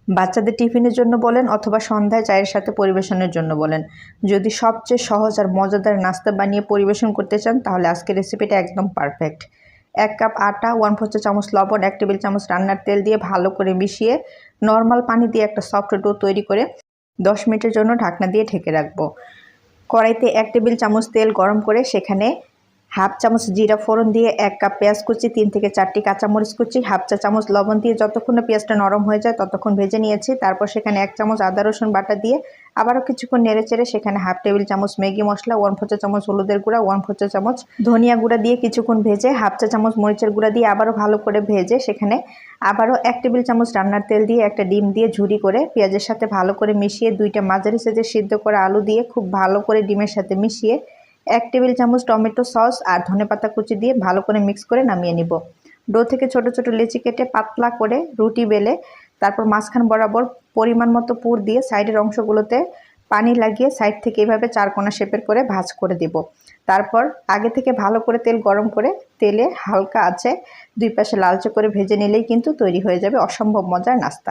বাচ্চাদের টিফিনের জন্য বলেন অথবা সন্ধ্যায় চায়ের সাথে পরিবেশনের জন্য বলেন, যদি সবচেয়ে সহজ আর মজাদার নাস্তা বানিয়ে পরিবেশন করতে চান তাহলে আজকের রেসিপিটা একদম পারফেক্ট। 1 কাপ আটা, 1/4 চা চামচ লবণ, 1 টেবিল চামচ রান্নার তেল দিয়ে ভালো করে মিশিয়ে নর্মাল পানি দিয়ে একটা সফট ডো তৈরি করে 10 মিনিটের জন্য ঢাকনা দিয়ে ঢেকে রাখবো। কড়াইতে 1 টেবিল চামচ তেল গরম করে সেখানে হাফ চামচ জিরা ফোড়ন দিয়ে 1 কাপ পেঁয়াজ কুচি, 3 থেকে 4টি কাঁচামরিচ কুচি, হাফ চা চামচ লবণ দিয়ে যতক্ষণ না পেঁয়াজটা নরম হয়ে যায় ততক্ষণ ভেজে নিয়েছি। তারপর সেখানে 1 চামচ আদা রসুন বাটা দিয়ে আবারও কিছুক্ষণ নেড়েচেড়ে সেখানে হাফ টেবিল চামচ ম্যাগি মশলা, 1/4 চা চামচ হলুদের গুঁড়া, 1/4 চা চামচ ধনিয়া গুঁড়া দিয়ে কিছুক্ষণ ভেজে হাফ চা চামচ মরিচের গুঁড়া দিয়ে আবারও ভালো করে ভেজে সেখানে আবারও 1 টেবিল চামচ রান্নার তেল দিয়ে একটা ডিম দিয়ে ঝুরি করে পেঁয়াজের সাথে ভালো করে মিশিয়ে 2টা মাঝারি সাইজের সিদ্ধ করা আলু দিয়ে খুব ভালো করে ডিমের সাথে মিশিয়ে 1 টেবিল চামচ টমেটো সস আর ধনেপাতা কুচি দিয়ে ভালো করে মিক্স করে নামিয়ে নিব। ডো থেকে ছোট ছোট লেচি কেটে পাতলা করে রুটি বেলে তারপর মাঝখান বরাবর পরিমাণ মতো পুর দিয়ে সাইডের অংশগুলোতে পানি লাগিয়ে সাইড থেকে এইভাবে 4 কোণা শেপের করে ভাঁজ করে দিব। তারপর আগে থেকে ভালো করে তেল গরম করে তেলে হালকা আছে 2 পাশে লালচে করে ভেজে নিলেই কিন্তু তৈরি হয়ে যাবে অসম্ভব মজার নাস্তা।